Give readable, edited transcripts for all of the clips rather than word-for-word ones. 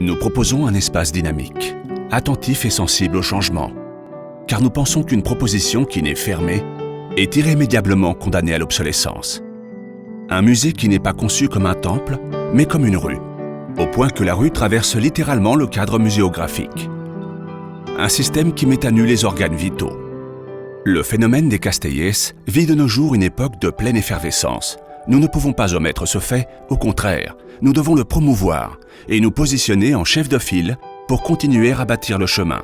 Nous proposons un espace dynamique, attentif et sensible au changement, car nous pensons qu'une proposition qui n'est fermée est irrémédiablement condamnée à l'obsolescence. Un musée qui n'est pas conçu comme un temple, mais comme une rue, au point que la rue traverse littéralement le cadre muséographique. Un système qui met à nu les organes vitaux. Le phénomène des Castellers vit de nos jours une époque de pleine effervescence. Nous ne pouvons pas omettre ce fait, au contraire, nous devons le promouvoir et nous positionner en chef de file pour continuer à bâtir le chemin.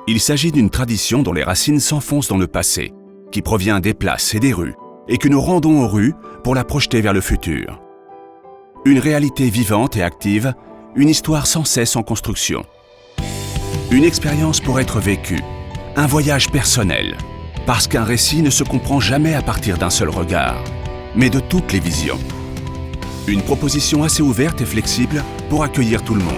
Il s'agit d'une tradition dont les racines s'enfoncent dans le passé, qui provient des places et des rues, et que nous rendons aux rues pour la projeter vers le futur. Une réalité vivante et active, une histoire sans cesse en construction. Une expérience pour être vécue, un voyage personnel, parce qu'un récit ne se comprend jamais à partir d'un seul regard, mais de toutes les visions. Une proposition assez ouverte et flexible pour accueillir tout le monde.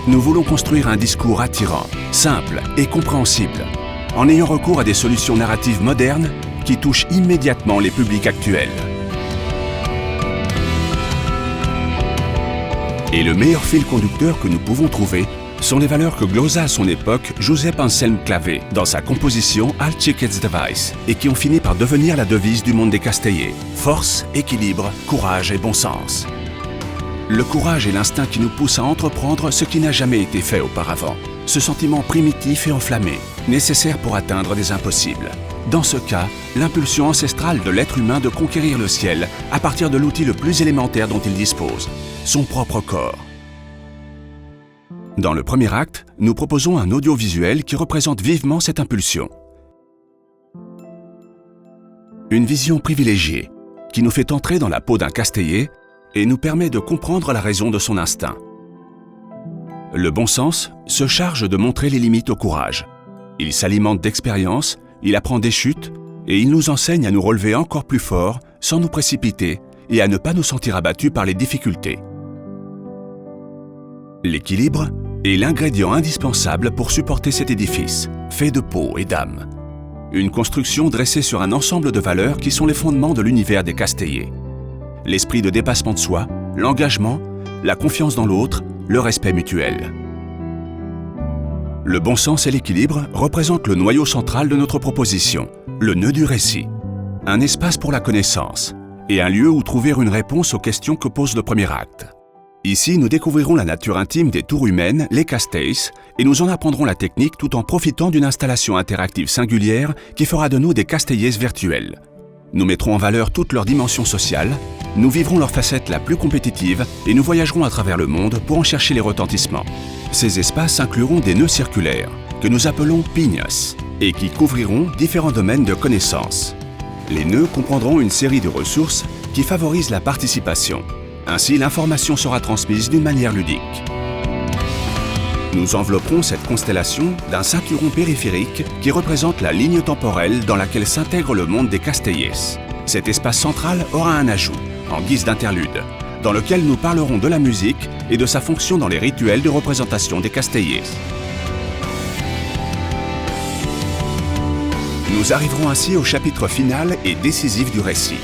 Nous voulons construire un discours attirant, simple et compréhensible, en ayant recours à des solutions narratives modernes qui touchent immédiatement les publics actuels. Et le meilleur fil conducteur que nous pouvons trouver sont les valeurs que glosa à son époque Giuseppe Anselm Clavé dans sa composition Alcichezz Device et qui ont fini par devenir la devise du monde des Castellers. Force, équilibre, courage et bon sens. Le courage est l'instinct qui nous pousse à entreprendre ce qui n'a jamais été fait auparavant. Ce sentiment primitif et enflammé, nécessaire pour atteindre des impossibles. Dans ce cas, l'impulsion ancestrale de l'être humain de conquérir le ciel à partir de l'outil le plus élémentaire dont il dispose, son propre corps. Dans le premier acte, nous proposons un audiovisuel qui représente vivement cette impulsion. Une vision privilégiée, qui nous fait entrer dans la peau d'un Casteller et nous permet de comprendre la raison de son instinct. Le bon sens se charge de montrer les limites au courage. Il s'alimente d'expérience, il apprend des chutes et il nous enseigne à nous relever encore plus fort sans nous précipiter et à ne pas nous sentir abattus par les difficultés. L'équilibre est l'ingrédient indispensable pour supporter cet édifice, fait de peau et d'âme. Une construction dressée sur un ensemble de valeurs qui sont les fondements de l'univers des Castellers. L'esprit de dépassement de soi, l'engagement, la confiance dans l'autre, le respect mutuel. Le bon sens et l'équilibre représentent le noyau central de notre proposition, le nœud du récit. Un espace pour la connaissance et un lieu où trouver une réponse aux questions que pose le premier acte. Ici, nous découvrirons la nature intime des tours humaines, les Castells, et nous en apprendrons la technique tout en profitant d'une installation interactive singulière qui fera de nous des Castellers virtuels. Nous mettrons en valeur toutes leurs dimensions sociales, nous vivrons leur facette la plus compétitive et nous voyagerons à travers le monde pour en chercher les retentissements. Ces espaces incluront des nœuds circulaires, que nous appelons piñas, et qui couvriront différents domaines de connaissances. Les nœuds comprendront une série de ressources qui favorisent la participation. Ainsi, l'information sera transmise d'une manière ludique. Nous envelopperons cette constellation d'un ceinturon périphérique qui représente la ligne temporelle dans laquelle s'intègre le monde des Castellers. Cet espace central aura un ajout, en guise d'interlude, dans lequel nous parlerons de la musique et de sa fonction dans les rituels de représentation des Castellers. Nous arriverons ainsi au chapitre final et décisif du récit.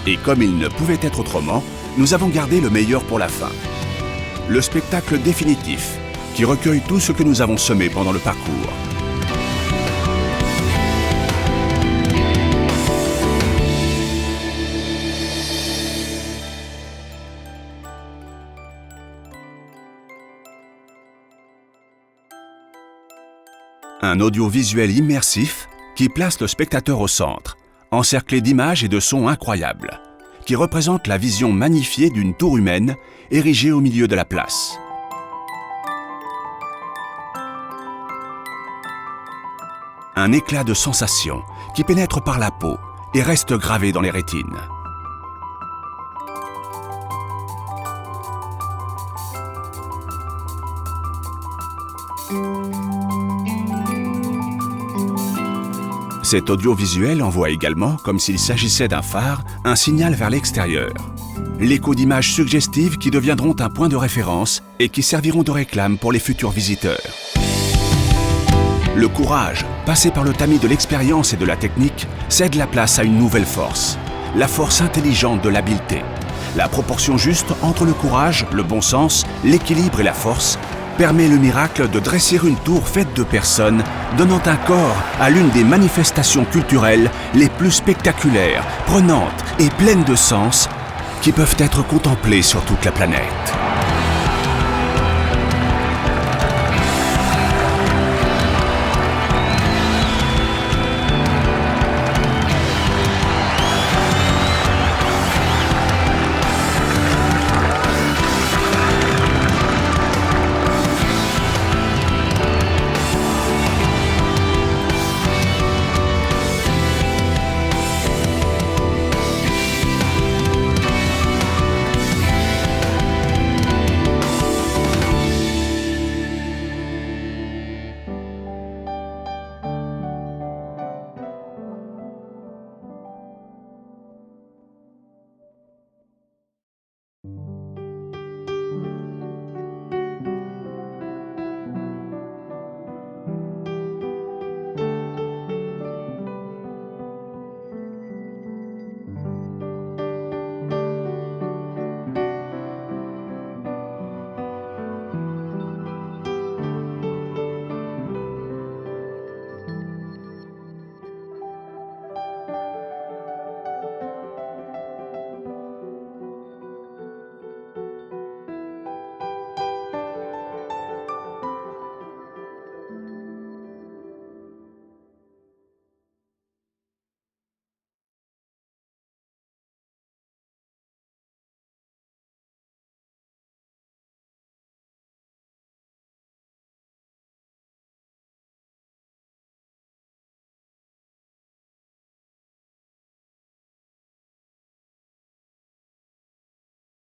Et comme il ne pouvait être autrement, nous avons gardé le meilleur pour la fin. Le spectacle définitif, qui recueille tout ce que nous avons semé pendant le parcours. Un audiovisuel immersif qui place le spectateur au centre, encerclé d'images et de sons incroyables, qui représente la vision magnifiée d'une tour humaine érigée au milieu de la place. Un éclat de sensation qui pénètre par la peau et reste gravé dans les rétines. Cet audiovisuel envoie également, comme s'il s'agissait d'un phare, un signal vers l'extérieur. L'écho d'images suggestives qui deviendront un point de référence et qui serviront de réclame pour les futurs visiteurs. Le courage, passé par le tamis de l'expérience et de la technique, cède la place à une nouvelle force. La force intelligente de l'habileté. La proportion juste entre le courage, le bon sens, l'équilibre et la force permet le miracle de dresser une tour faite de personnes, donnant un corps à l'une des manifestations culturelles les plus spectaculaires, prenantes et pleines de sens qui peuvent être contemplées sur toute la planète.